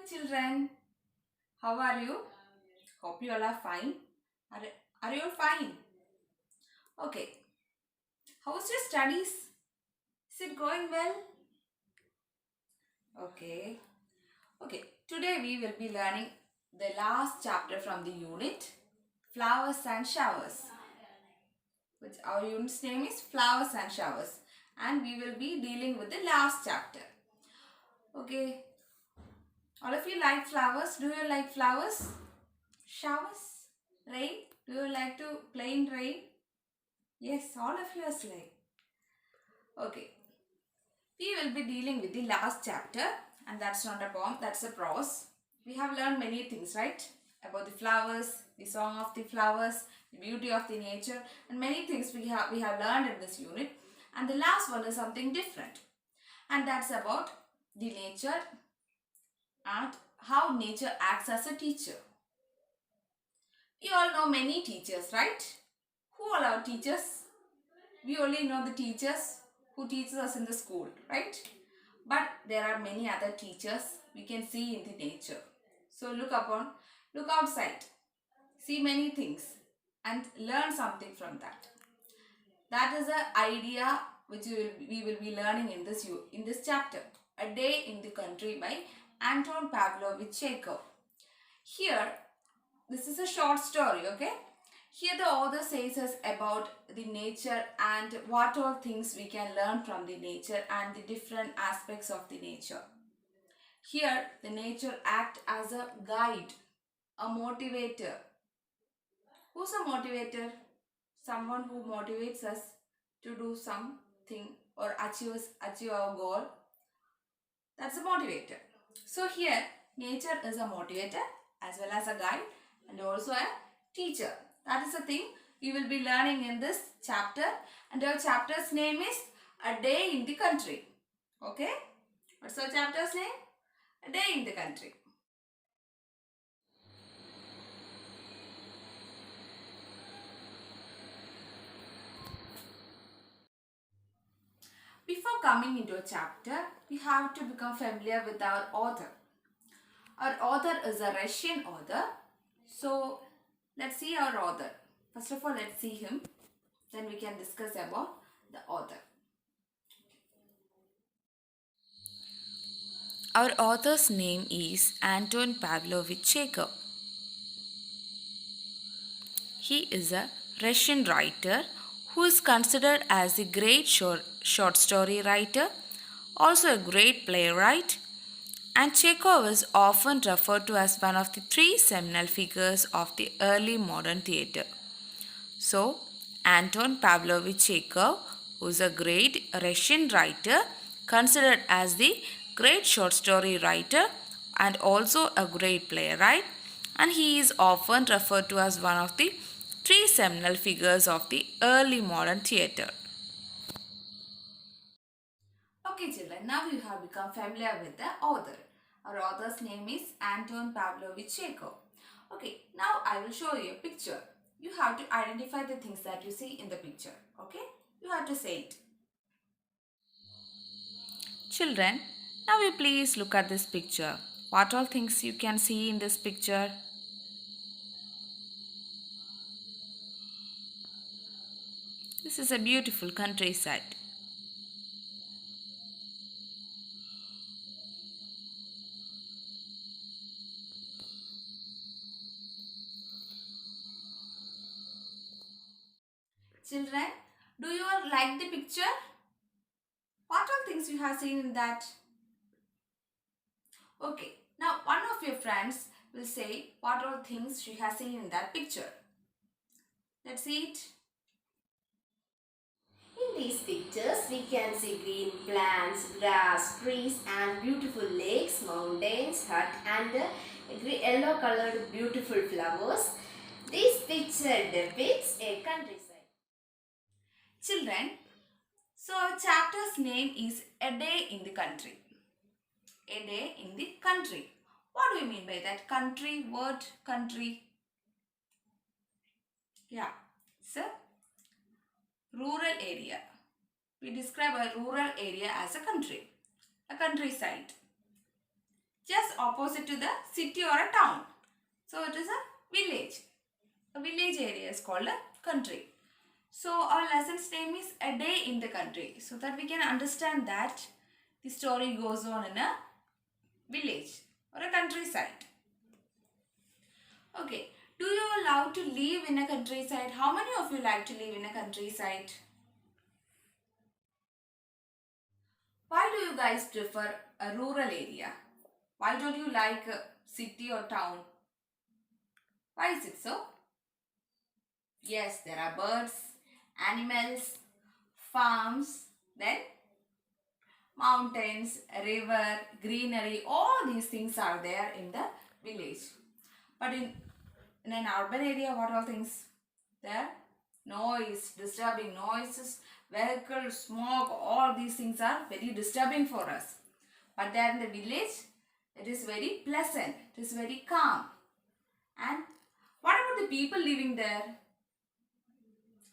children. How are you? Hope you all are fine. Are, are you all fine? Okay. How's your studies? Is it going well? Okay. Okay. Today we will be learning the last chapter from the unit Flowers and Showers. Which our unit's name is Flowers and Showers. And we will be dealing with the last chapter. Okay. All of you like flowers? Do you like flowers? Showers? Rain? Do you like to play in rain? Yes, all of you are like. Okay. We will be dealing with the last chapter, and that's not a poem, that's a prose. We have learned many things, right? About the flowers, the song of the flowers, the beauty of the nature, and many things we have learned in this unit. And the last one is something different. And that's about the nature and how nature acts as a teacher. We all know many teachers, right? Who all are teachers? We only know the teachers who teaches us in the school, right? But there are many other teachers we can see in the nature. So look outside, see many things and learn something from that. That is the idea which we will be learning in this chapter. A Day in the Country by Anton Pavlovich Chekhov. Here, this is a short story, okay? Here the author says us about the nature and what all things we can learn from the nature and the different aspects of the nature. Here the nature acts as a guide, a motivator. Who's a motivator? Someone who motivates us to do something or achieve our goal. That's a motivator. So here nature is a motivator as well as a guide and also a teacher. That is the thing we will be learning in this chapter, and our chapter's name is A Day in the Country. Okay? What's our chapter's name? A Day in the Country. Before coming into a chapter, we have to become familiar with our author. Our author is a Russian author. So let's see our author. First of all, let's see him. Then we can discuss about the author. Our author's name is Anton Pavlovich Chekhov. He is a Russian writer who is considered as a great short story writer, also a great playwright, and Chekhov is often referred to as one of the three seminal figures of the early modern theatre. So, Anton Pavlovich Chekhov, who is a great Russian writer, considered as the great short story writer and also a great playwright, and he is often referred to as one of the three seminal figures of the early modern theatre. Okay children, now you have become familiar with the author. Our author's name is Anton Pavlovich Chekhov. Okay, now I will show you a picture. You have to identify the things that you see in the picture. Okay, you have to say it. Children, now you please look at this picture. What all things you can see in this picture? This is a beautiful countryside. Children, do you all like the picture? What all things you have seen in that? Okay, now one of your friends will say what all things she has seen in that picture. Let's see it. In these pictures, we can see green plants, grass, trees and beautiful lakes, mountains, hut and yellow colored beautiful flowers. This picture depicts a countryside. Children, so our chapter's name is A Day in the Country. A Day in the Country. What do you mean by that? Country, word, country. Yeah, it's a rural area. We describe a rural area as a country, a countryside. Just opposite to the city or a town. So it is a village. A village area is called a country. So our lesson's name is A Day in the Country. So that we can understand that the story goes on in a village or a countryside. Okay. Do you love to live in a countryside? How many of you like to live in a countryside? Why do you guys prefer a rural area? Why don't you like a city or town? Why is it so? Yes, there are birds, animals, farms, then mountains, river, greenery, all these things are there in the village. But in an urban area, what all things? There? Noise, disturbing noises, vehicles, smoke, all these things are very disturbing for us. But there in the village, it is very pleasant, it is very calm. And what about the people living there?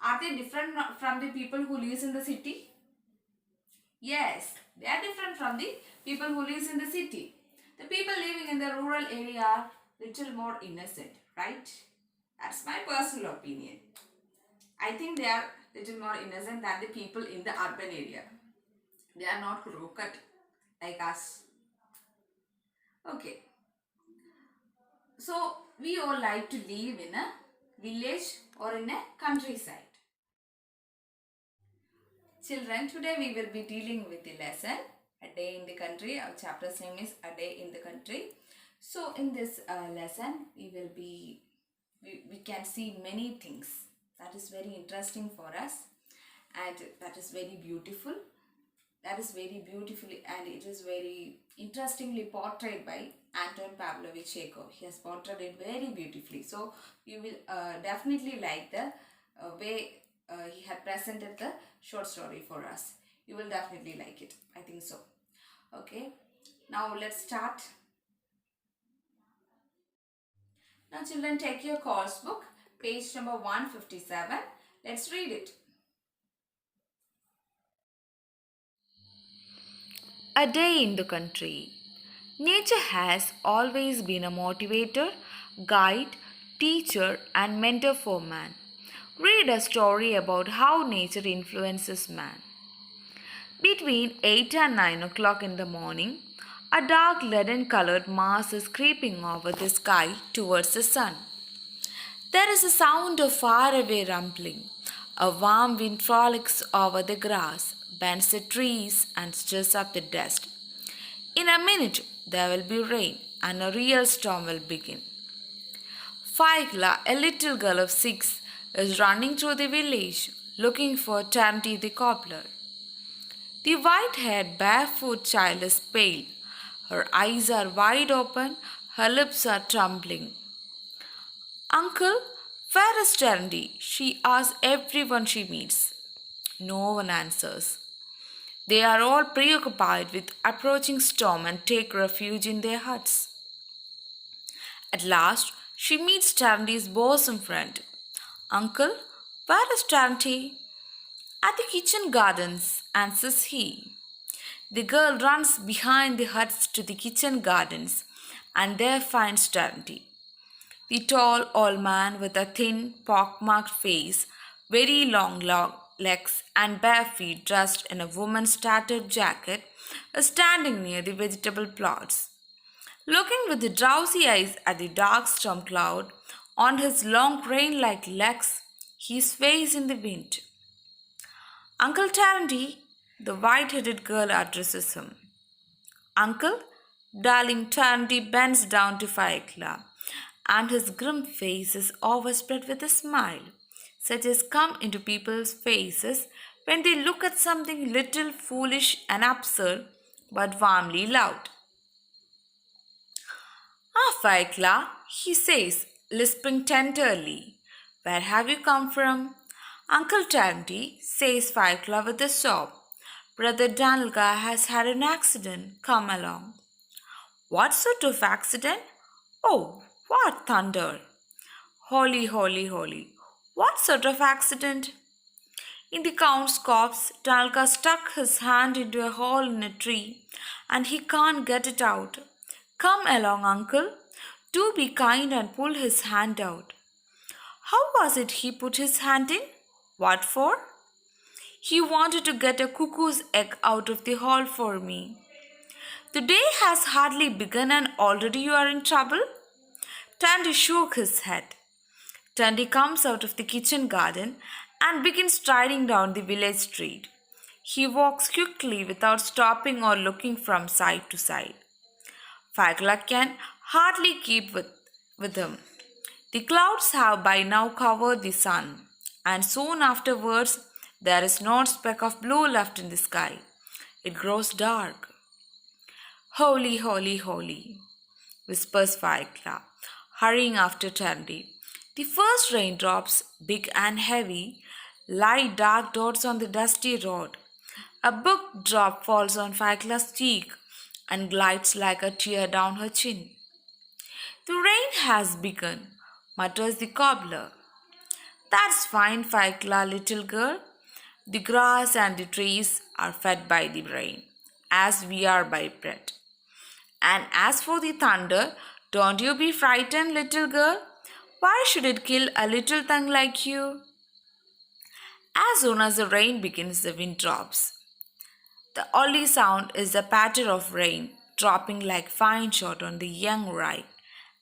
Are they different from the people who lives in the city? Yes, they are different from the people who lives in the city. The people living in the rural area are little more innocent, right? That's my personal opinion. I think they are little more innocent than the people in the urban area. They are not crooked like us. Okay. So we all like to live in a village or in a countryside. Children, today we will be dealing with the lesson A Day in the Country. Our chapter's name is A Day in the Country. So in this lesson we can see many things that is very interesting for us, and that is very beautiful. That is very beautifully, and it is very interestingly portrayed by Anton Pavlovich Chekhov. He has portrayed it very beautifully. So you will definitely like the way he had presented the short story for us. You will definitely like it. I think so. Okay. Now let's start. Now children, take your course book, page number 157. Let's read it. A Day in the Country. Nature has always been a motivator, guide, teacher, and mentor for man. Read a story about how nature influences man. Between 8 and 9 o'clock in the morning, a dark leaden colored mass is creeping over the sky towards the sun. There is a sound of faraway rumbling. A warm wind frolics over the grass, bends the trees, and stirs up the dust. In a minute, there will be rain, and a real storm will begin. Faikla, a little girl of 6, is running through the village, looking for Tanti the cobbler. The white-haired, barefoot child is pale. Her eyes are wide open, her lips are trembling. Uncle, where is Tanti? She asks everyone she meets. No one answers. They are all preoccupied with approaching storm and take refuge in their huts. At last, she meets Tanti's bosom friend. Uncle, where is Tanti? At the kitchen gardens, answers he. The girl runs behind the huts to the kitchen gardens and there finds Tanti. The tall old man with a thin, pockmarked face, very long legs, and bare feet dressed in a woman's tattered jacket is standing near the vegetable plots. Looking with the drowsy eyes at the dark storm cloud on his long crane like legs, he sways in the wind. Uncle Tanti, the white-headed girl addresses him. Uncle, darling Tanti bends down to Faikla, and his grim face is overspread with a smile, such as come into people's faces when they look at something little foolish and absurd, but warmly loud. Ah, Faikla, he says, lisping tenderly, where have you come from? Uncle Tanti, says Faikla with a sob. Brother Danilka has had an accident. Come along. What sort of accident? Oh, what thunder! Holy, holy, holy. What sort of accident? In the Count's copse, Danilka stuck his hand into a hole in a tree and he can't get it out. Come along, uncle. Do be kind and pull his hand out. How was it he put his hand in? What for? He wanted to get a cuckoo's egg out of the hole for me. The day has hardly begun and already you are in trouble? Tandy shook his head. Tandy comes out of the kitchen garden and begins striding down the village street. He walks quickly without stopping or looking from side to side. Fagla can hardly keep with him. The clouds have by now covered the sun, and soon afterwards there is not a speck of blue left in the sky. It grows dark. Holy, holy, holy, whispers Fagla, hurrying after Tandy. The first raindrops, big and heavy, lie dark dots on the dusty road. A book drop falls on Fagla's cheek and glides like a tear down her chin. The rain has begun, mutters the cobbler. That's fine, Fagla, little girl. The grass and the trees are fed by the rain, as we are by bread. And as for the thunder, don't you be frightened, little girl. Why should it kill a little thing like you? As soon as the rain begins, the wind drops. The only sound is the patter of rain dropping like fine shot on the young rye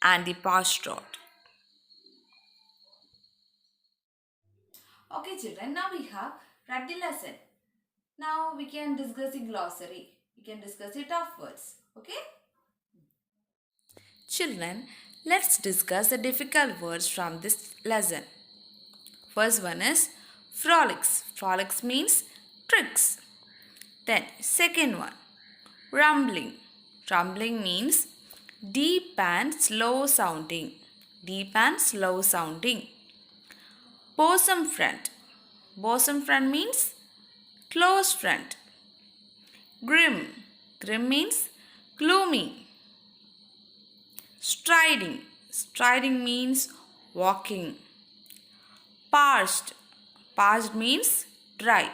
and the parched rod. Okay, children, now we have read the lesson. Now we can discuss the glossary. We can discuss the tough words. Okay? Children, let's discuss the difficult words from this lesson. First one is frolics. Frolics means tricks. Then second one, rumbling. Rumbling means deep and slow sounding. Deep and slow sounding. Bosom friend. Bosom friend means close friend. Grim. Grim means gloomy. Striding. Striding means walking. Parched. Parched means dry.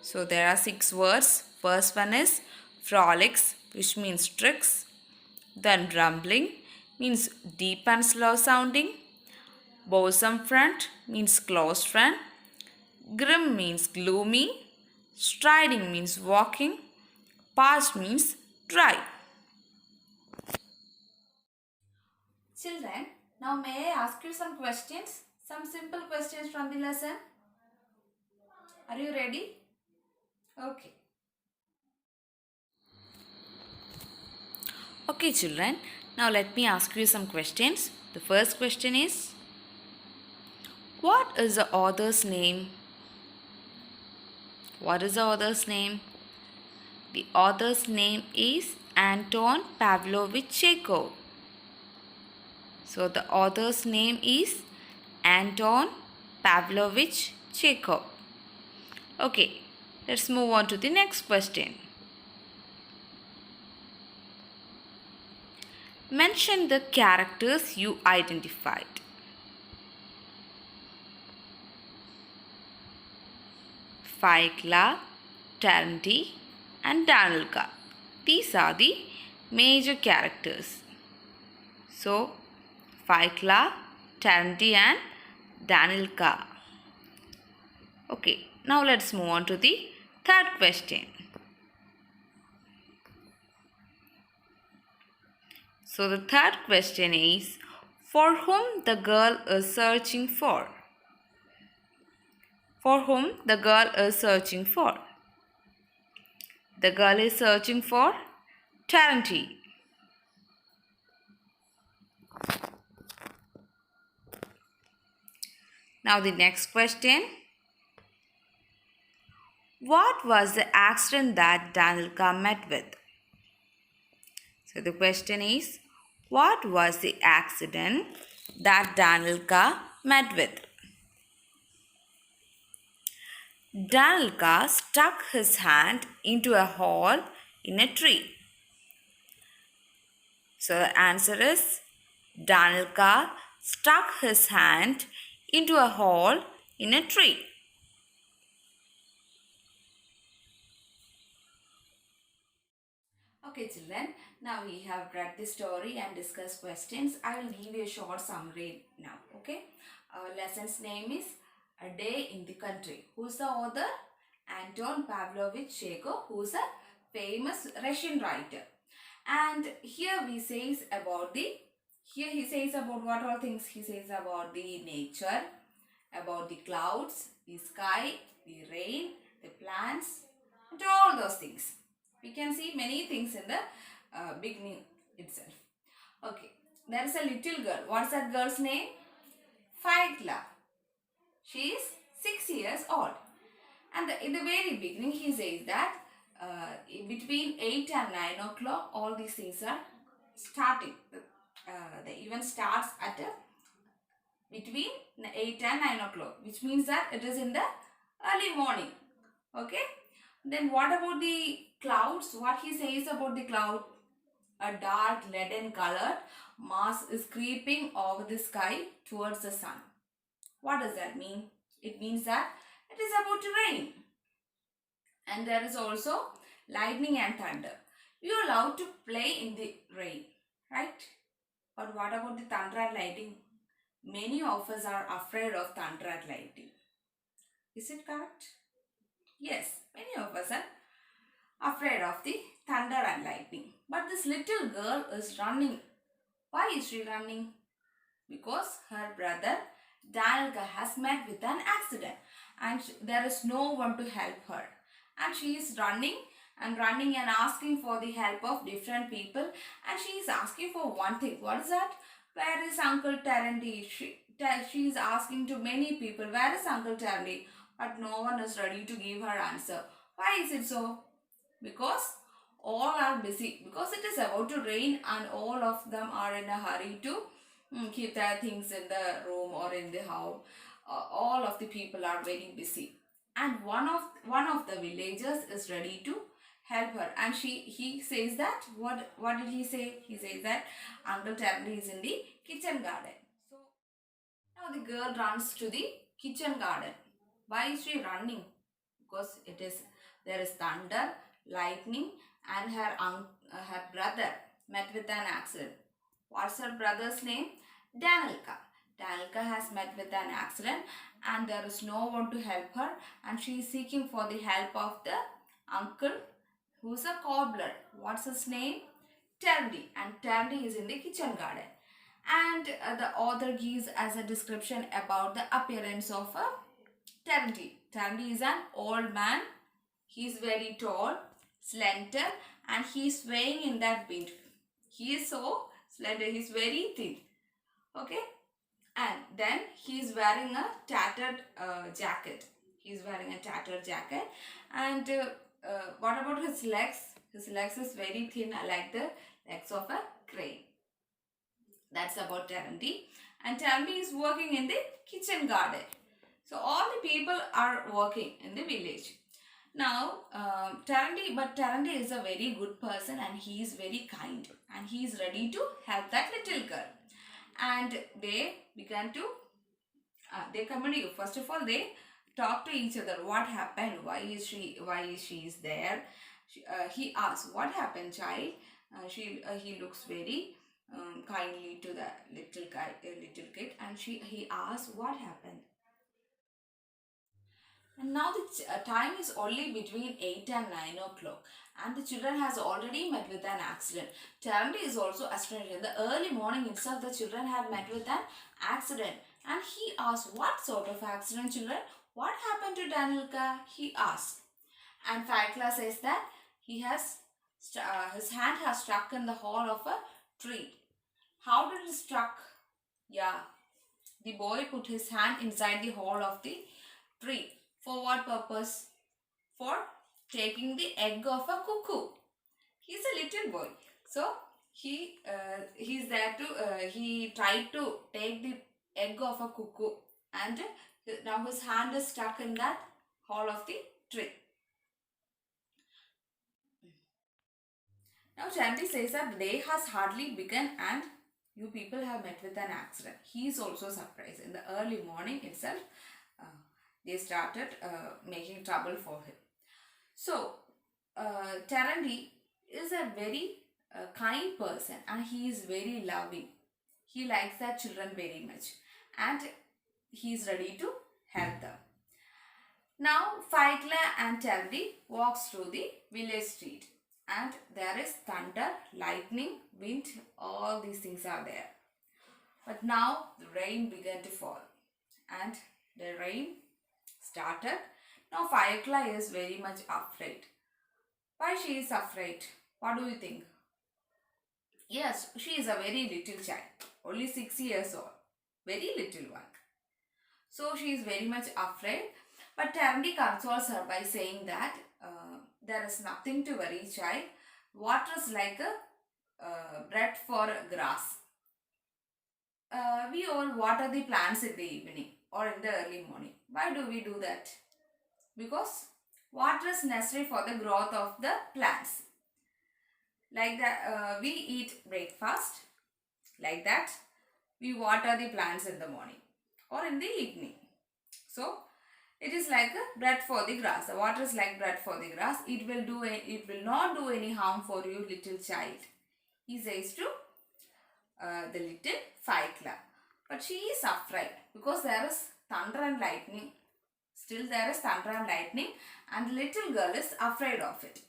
So there are 6 words. First one is frolics, which means tricks. Then rumbling means deep and slow sounding. Bosom friend means close friend. Grim means gloomy. Striding means walking. Parched means dry. Children, now may I ask you some questions? Some simple questions from the lesson. Are you ready? Okay. Okay, children. Now let me ask you some questions. The first question is, what is the author's name? What is the author's name? The author's name is Anton Pavlovich Chekhov. So the author's name is Anton Pavlovich Chekhov. Okay, let's move on to the next question. Mention the characters you identified. Fagla, Tandy and Danilka. These are the major characters. So, Fagla, Tandy and Danilka. Okay, now let's move on to the third question. So the third question is, for whom the girl is searching for? For whom the girl is searching for? The girl is searching for Tandy. Now the next question. What was the accident that Danilka met with? So the question is, what was the accident that Danilka met with? Danilka stuck his hand into a hole in a tree. So the answer is, Danilka stuck his hand into a hole in a tree. Okay, children. Now we have read the story and discussed questions. I will give you a short summary now. Okay. Our lesson's name is A Day in the Country. Who's the author? Anton Pavlovich Chekhov, who's a famous Russian writer. And here he says about what all things he says about the nature, about the clouds, the sky, the rain, the plants, and all those things. We can see many things in the beginning itself. Okay, there is a little girl. What's that girl's name? Faikla. She is 6 years old. And in the very beginning, he says that between 8 and 9 o'clock, all these things are starting. The event starts at between 8 and 9 o'clock, which means that it is in the early morning. Okay. Then what about the clouds? What he says about the cloud? A dark leaden colored mass is creeping over the sky towards the sun. What does that mean? It means that it is about to rain. And there is also lightning and thunder. We are allowed to play in the rain, right? But what about the thunder and lightning? Many of us are afraid of thunder and lightning. Is it correct? Yes, many of us are afraid of the thunder and lightning. But this little girl is running. Why is she running? Because her brother Danilka has met with an accident and there is no one to help her. And she is running and asking for the help of different people. And she is asking for one thing. What is that? Where is Uncle Terendy? She is asking to many people, where is Uncle Terendy? But no one is ready to give her answer. Why is it so? Because all are busy. Because it is about to rain and all of them are in a hurry to keep their things in the room or in the house. All of the people are very busy. And one of the villagers is ready to help her. And he says that, what did he say? He says that Uncle Terendy is in the kitchen garden. So now the girl runs to the kitchen garden. Why is she running? Because there is thunder, lightning, and her brother met with an accident. What's her brother's name? Danilka. Danilka has met with an accident and there is no one to help her, and she is seeking for the help of the uncle who's a cobbler. What's his name? Terendy. And Terendy is in the kitchen garden. And the author gives as a description about the appearance of a Terendy. Terendy is an old man. He is very tall, slender, and he is swaying in that wind. He is so slender. He is very thin. Okay. And then he is wearing a tattered jacket. He is wearing a tattered jacket. And what about his legs? His legs is very thin, like the legs of a crane. That's about Terendy. And Terendy is working in the kitchen garden. So all the people are working in the village. Now, Terendy is a very good person and he is very kind. And he is ready to help that little girl. And they began to, they communicate. First of all, they talk to each other. What happened? Why is she is there? He asks, what happened, child? He looks very kindly to the little kid, and he asks, what happened? And now the time is only between 8 and 9 o'clock, and the children has already met with an accident. Terendy is also astonished. In the early morning itself, the children had met with an accident. And he asked, what sort of accident, children? What happened to Danilka? He asked. And Faikla says that he has his hand has struck in the hole of a tree. How did it struck? Yeah, the boy put his hand inside the hole of the tree. For what purpose? For taking the egg of a cuckoo. He's a little boy. So he's there to he tried to take the egg of a cuckoo, and now his hand is stuck in that hole of the tree. Now Terendy says that the day has hardly begun and you people have met with an accident. He is also surprised. In the early morning itself, they started making trouble for him. So, Terendy is a very a kind person and he is very loving. He likes their children very much and he is ready to help them. Now Faikla and Terry walks through the village street and there is thunder, lightning, wind, all these things are there. But now the rain began to fall and the rain started. Now Faikla is very much afraid. Why she is afraid? What do you think? Yes, she is a very little child, only 6 years old, very little one. So she is very much afraid. But Tandy consoles her by saying that there is nothing to worry, child. Water is like a bread for grass. We all water the plants in the evening or in the early morning. Why do we do that? Because water is necessary for the growth of the plants. Like that, we eat breakfast. Like that, we water the plants in the morning or in the evening. So it is like a bread for the grass. The water is like bread for the grass. It will not do any harm for you, little child. He says to the little Faikla. But she is afraid because there is thunder and lightning. Still there is thunder and lightning and the little girl is afraid of it.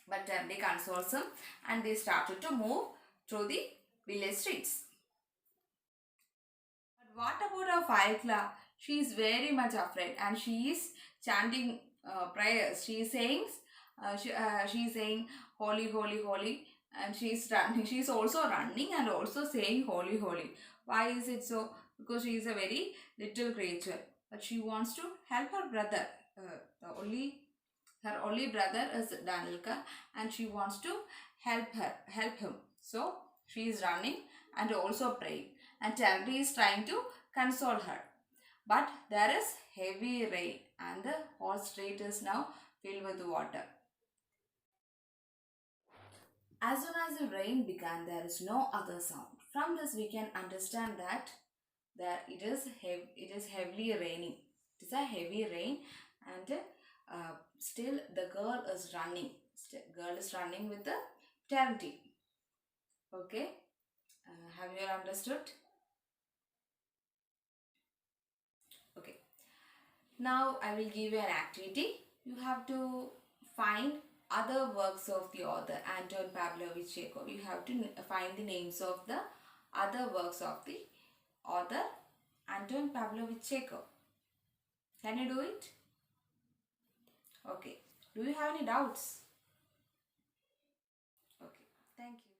But Terry consoles him and they started to move through the village streets. But what about our Faikla? She is very much afraid and she is chanting prayers. She is saying, holy, holy, holy, and she is running. She is also running and also saying holy, holy. Why is it so? Because she is a very little creature, but she wants to help her brother. Her only brother is Danilka, and she wants to help him. So she is running and also praying, and Charity is trying to console her. But there is heavy rain and the whole street is now filled with water. As soon as the rain began, there is no other sound. From this, we can understand that it is heavily raining. It is a heavy rain, and still the girl is running. Girl is running with the Charity. Okay, have you understood? Okay. Now I will give you an activity. You have to find other works of the author Anton Pavlovich Chekhov. You have to find the names of the other works of the author Anton Pavlovich Chekhov. Can you do it? Okay. Do you have any doubts? Okay. Thank you.